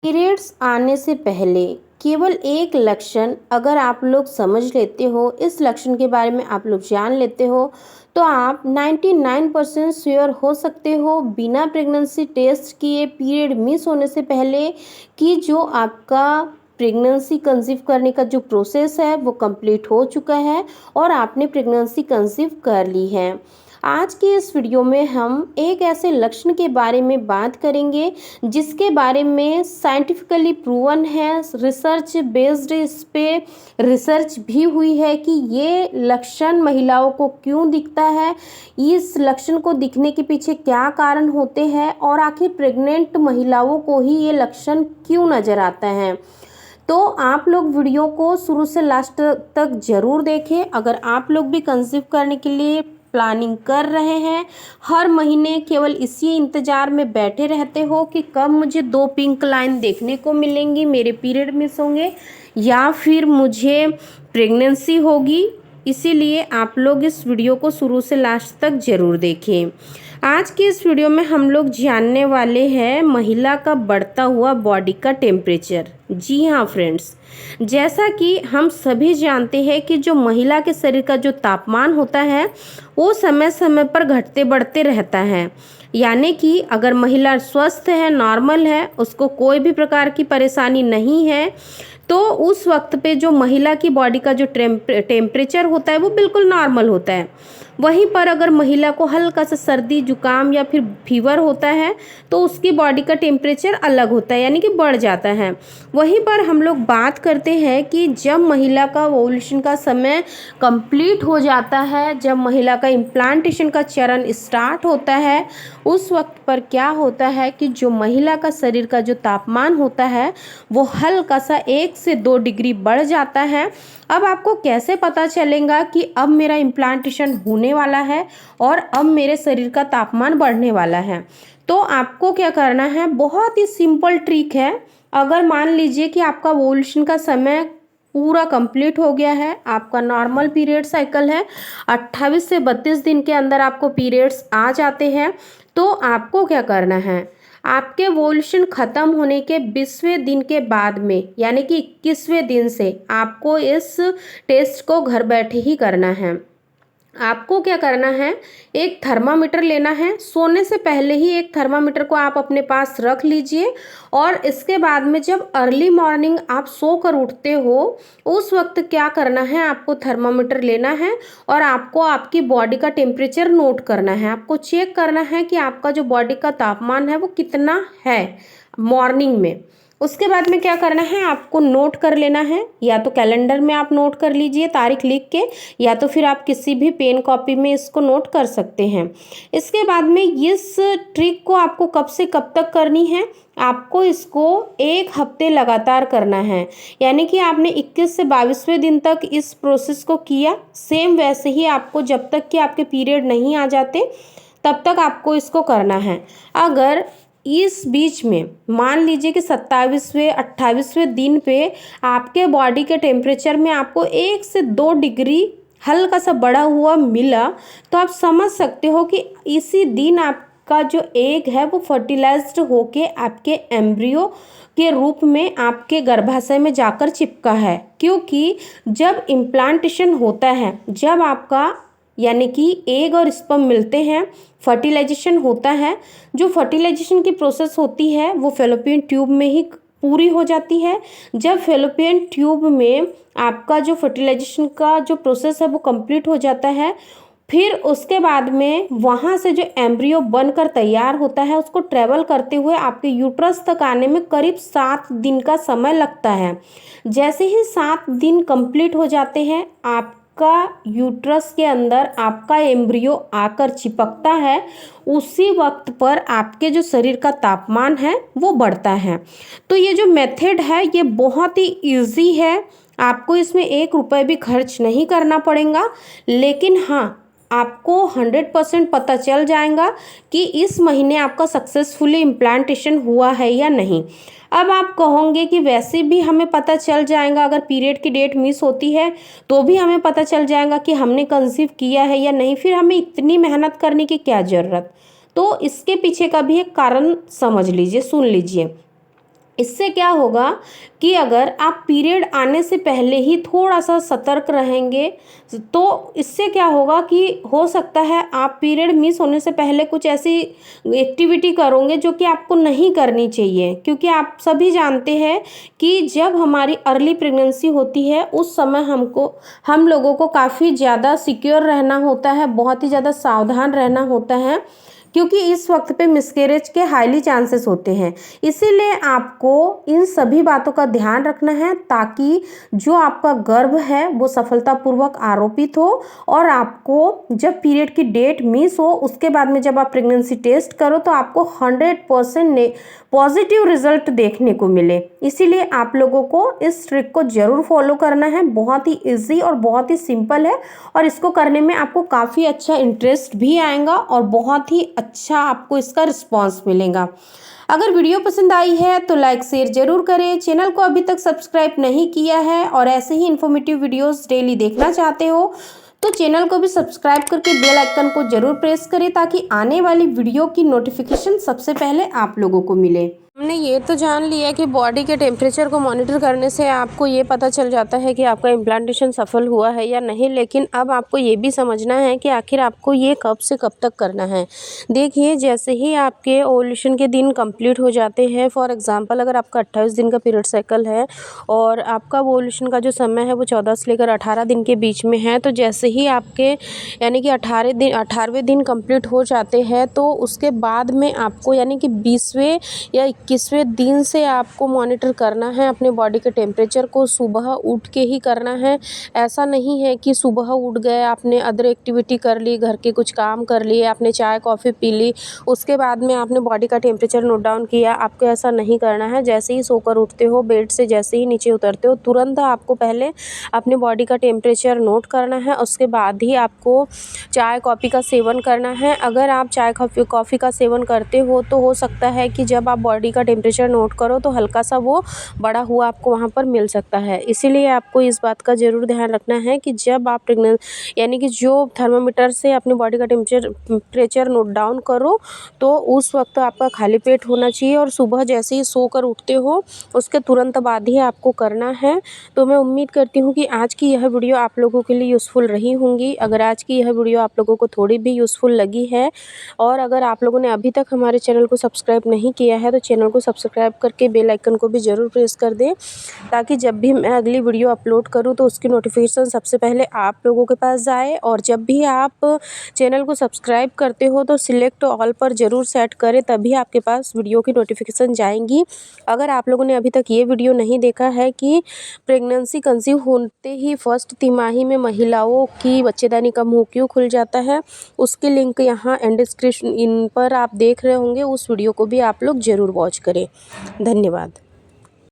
Periods आने से पहले केवल एक लक्षण अगर आप लोग समझ लेते हो, इस लक्षण के बारे में आप लोग जान लेते हो, तो आप 99% श्योर हो सकते हो बिना प्रेगनेंसी टेस्ट किए पीरियड मिस होने से पहले कि जो आपका प्रेगनेंसी कंसीव करने का जो प्रोसेस है वो कंप्लीट हो चुका है और आपने प्रेगनेंसी कंसीव कर ली है। आज की इस वीडियो में हम एक ऐसे लक्षण के बारे में बात करेंगे जिसके बारे में साइंटिफिकली प्रूवन है, रिसर्च बेस्ड इस पे रिसर्च भी हुई है कि ये लक्षण महिलाओं को क्यों दिखता है, इस लक्षण को दिखने के पीछे क्या कारण होते हैं और आखिर प्रेग्नेंट महिलाओं को ही ये लक्षण क्यों नज़र आता है। तो आप लोग वीडियो को शुरू से लास्ट तक ज़रूर देखें। अगर आप लोग भी कंसीव करने के लिए प्लानिंग कर रहे हैं, हर महीने केवल इसी इंतज़ार में बैठे रहते हो कि कब मुझे 2 पिंक लाइन देखने को मिलेंगी, मेरे पीरियड मिस होंगे या फिर मुझे प्रेगनेंसी होगी, इसीलिए आप लोग इस वीडियो को शुरू से लास्ट तक ज़रूर देखें। आज की इस वीडियो में हम लोग जानने वाले हैं महिला का बढ़ता हुआ बॉडी का टेम्परेचर। जी हाँ फ्रेंड्स, जैसा कि हम सभी जानते हैं कि जो महिला के शरीर का जो तापमान होता है वो समय समय पर घटते बढ़ते रहता है। यानी कि अगर महिला स्वस्थ है, नॉर्मल है, उसको कोई भी प्रकार की परेशानी नहीं है, तो उस वक्त पे जो महिला की बॉडी का जो टेम्परेचर होता है वो बिल्कुल नॉर्मल होता है। वहीं पर अगर महिला को हल्का सा सर्दी जुकाम या फिर फीवर होता है तो उसकी बॉडी का टेम्परेचर अलग होता है, यानी कि बढ़ जाता है। वहीं पर हम लोग बात करते हैं कि जब महिला का ओव्यूलेशन का समय कंप्लीट हो जाता है, जब महिला का इम्प्लांटेशन का चरण स्टार्ट होता है, उस वक्त पर क्या होता है कि जो महिला का शरीर का जो तापमान होता है वो हल्का सा 1 से 2 डिग्री बढ़ जाता है। अब आपको कैसे पता चलेगा कि अब मेरा इम्प्लांटेशन होने वाला है और अब मेरे शरीर का तापमान बढ़ने वाला है? तो आपको क्या करना है, बहुत ही सिंपल ट्रिक है। अगर मान लीजिए कि आपका ओव्यूलेशन का समय पूरा कंप्लीट हो गया है, आपका नॉर्मल पीरियड साइकिल है, 28 से 32 दिन के अंदर आपको पीरियड्स आ जाते हैं, तो आपको क्या करना है, आपके ओव्यूलेशन ख़त्म होने के 20वें दिन के बाद में यानी कि 21वें दिन से आपको इस टेस्ट को घर बैठे ही करना है। आपको क्या करना है, एक थर्मामीटर लेना है। सोने से पहले ही एक थर्मामीटर को आप अपने पास रख लीजिए और इसके बाद में जब अर्ली मॉर्निंग आप सोकर उठते हो उस वक्त क्या करना है, आपको थर्मामीटर लेना है और आपको आपकी बॉडी का टेम्परेचर नोट करना है। आपको चेक करना है कि आपका जो बॉडी का तापमान है वो कितना है मॉर्निंग में। उसके बाद में क्या करना है, आपको नोट कर लेना है, या तो कैलेंडर में आप नोट कर लीजिए तारीख लिख के, या तो फिर आप किसी भी पेन कॉपी में इसको नोट कर सकते हैं। इसके बाद में इस ट्रिक को आपको कब से कब तक करनी है, आपको इसको 1 हफ्ते लगातार करना है। यानी कि आपने 21 से 22वें दिन तक इस प्रोसेस को किया, सेम वैसे ही आपको जब तक कि आपके पीरियड नहीं आ जाते तब तक आपको इसको करना है। अगर इस बीच में मान लीजिए कि 27वें 28वें दिन पे आपके बॉडी के टेम्परेचर में आपको 1 से 2 डिग्री हल्का सा बढ़ा हुआ मिला, तो आप समझ सकते हो कि इसी दिन आपका जो एग है वो फर्टिलाइज्ड होके आपके एम्ब्रियो के रूप में आपके गर्भाशय में जाकर चिपका है। क्योंकि जब इम्प्लांटेशन होता है, जब आपका यानी कि एग और स्पर्म मिलते हैं, फर्टिलाइजेशन होता है, जो फर्टिलाइजेशन की प्रोसेस होती है वो फैलोपियन ट्यूब में ही पूरी हो जाती है। जब फैलोपियन ट्यूब में आपका जो फर्टिलाइजेशन का जो प्रोसेस है वो कंप्लीट हो जाता है, फिर उसके बाद में वहाँ से जो एम्ब्रियो बनकर तैयार होता है उसको ट्रेवल करते हुए आपके यूट्रस तक आने में करीब 7 दिन का समय लगता है। जैसे ही 7 दिन कंप्लीट हो जाते हैं, आपका यूट्रस के अंदर आपका एम्ब्रियो आकर चिपकता है, उसी वक्त पर आपके जो शरीर का तापमान है वो बढ़ता है। तो ये जो मेथड है ये बहुत ही इजी है, आपको इसमें 1 रुपये भी खर्च नहीं करना पड़ेगा। लेकिन हाँ, आपको 100% पता चल जाएगा कि इस महीने आपका सक्सेसफुली इम्प्लांटेशन हुआ है या नहीं। अब आप कहोगे कि वैसे भी हमें पता चल जाएगा, अगर पीरियड की डेट मिस होती है तो भी हमें पता चल जाएगा कि हमने कंसीव किया है या नहीं, फिर हमें इतनी मेहनत करने की क्या ज़रूरत। तो इसके पीछे का भी एक कारण समझ लीजिए, सुन लीजिए। इससे क्या होगा कि अगर आप पीरियड आने से पहले ही थोड़ा सा सतर्क रहेंगे तो इससे क्या होगा कि हो सकता है आप पीरियड मिस होने से पहले कुछ ऐसी एक्टिविटी करोगे जो कि आपको नहीं करनी चाहिए, क्योंकि आप सभी जानते हैं कि जब हमारी अर्ली प्रेगनेंसी होती है उस समय हम लोगों को काफ़ी ज़्यादा सिक्योर रहना होता है, बहुत ही ज़्यादा सावधान रहना होता है, क्योंकि इस वक्त पे मिसकैरेज के हाईली चांसेस होते हैं। इसीलिए आपको इन सभी बातों का ध्यान रखना है ताकि जो आपका गर्भ है वो सफलतापूर्वक आरोपित हो और आपको जब पीरियड की डेट मिस हो उसके बाद में जब आप प्रेगनेंसी टेस्ट करो तो आपको 100% पॉजिटिव रिजल्ट देखने को मिले। इसीलिए आप लोगों को इस ट्रिक को ज़रूर फॉलो करना है। बहुत ही इजी और बहुत ही सिंपल है और इसको करने में आपको काफ़ी अच्छा इंटरेस्ट भी आएगा और बहुत ही अच्छा आपको इसका रिस्पॉन्स मिलेगा। अगर वीडियो पसंद आई है तो लाइक शेयर जरूर करें। चैनल को अभी तक सब्सक्राइब नहीं किया है और ऐसे ही इन्फॉर्मेटिव वीडियोस डेली देखना चाहते हो तो चैनल को भी सब्सक्राइब करके बेल आइकन को जरूर प्रेस करें ताकि आने वाली वीडियो की नोटिफिकेशन सबसे पहले आप लोगों को मिले। हमने ये तो जान लिया कि बॉडी के टेम्परेचर को मॉनिटर करने से आपको ये पता चल जाता है कि आपका इम्प्लांटेशन सफल हुआ है या नहीं, लेकिन अब आपको ये भी समझना है कि आखिर आपको ये कब से कब तक करना है। देखिए, जैसे ही आपके ओव्यूलेशन के दिन कंप्लीट हो जाते हैं, फॉर एग्जांपल अगर आपका 28 दिन का पीरियड साइकिल है और आपका ओव्यूलेशन का जो समय है वो 14 से लेकर 18 दिन के बीच में है, तो जैसे ही आपके यानी कि 18वें दिन कंप्लीट हो जाते हैं तो उसके बाद में आपको यानी कि 20वें या 21वें दिन से आपको मॉनिटर करना है अपने बॉडी के टेम्परेचर को। सुबह उठ के ही करना है। ऐसा नहीं है कि सुबह उठ गए, आपने अदर एक्टिविटी कर ली, घर के कुछ काम कर लिए, आपने चाय कॉफ़ी पी ली, उसके बाद में आपने बॉडी का टेम्परेचर नोट डाउन किया। आपको ऐसा नहीं करना है। जैसे ही सोकर उठते हो, बेड से जैसे ही नीचे उतरते हो, तुरंत आपको पहले अपने बॉडी का टेम्परेचर नोट करना है। उसके बाद ही आपको चाय कॉफ़ी का सेवन करना है। अगर आप चाय कॉफ़ी का सेवन करते हो तो हो सकता है कि जब आप बॉडी का टेम्परेचर नोट करो तो हल्का सा वो बढ़ा हुआ आपको वहाँ पर मिल सकता है। इसीलिए आपको इस बात का ज़रूर ध्यान रखना है कि जब आप यानी कि जो थर्मामीटर से अपने बॉडी का टेम्परेचर नोट डाउन करो तो उस वक्त आपका खाली पेट होना चाहिए और सुबह जैसे ही सोकर उठते हो उसके तुरंत बाद ही आपको करना है। तो मैं उम्मीद करती हूँ कि आज की यह वीडियो आप लोगों के लिए यूज़फुल रही होंगी। अगर आज की यह वीडियो आप लोगों को थोड़ी भी यूज़फुल लगी है और अगर आप लोगों ने अभी तक हमारे चैनल को सब्सक्राइब नहीं किया है तो चैनल को सब्सक्राइब करके बेल आइकन को भी ज़रूर प्रेस कर दें ताकि जब भी मैं अगली वीडियो अपलोड करूं तो उसकी नोटिफिकेशन सबसे पहले आप लोगों के पास जाए। और जब भी आप चैनल को सब्सक्राइब करते हो तो सिलेक्ट ऑल पर ज़रूर सेट करें, तभी आपके पास वीडियो की नोटिफिकेशन जाएंगी। अगर आप लोगों ने अभी तक ये वीडियो नहीं देखा है कि प्रेगनेंसी कंसीव होते ही फर्स्ट तिमाही में महिलाओं की बच्चेदानी का मुंह क्यों खुल जाता है, उसकी लिंक यहाँ एंड डिस्क्रिप्शन इन पर आप देख रहे होंगे। उस वीडियो को भी आप लोग ज़रूर वॉच करें। धन्यवाद।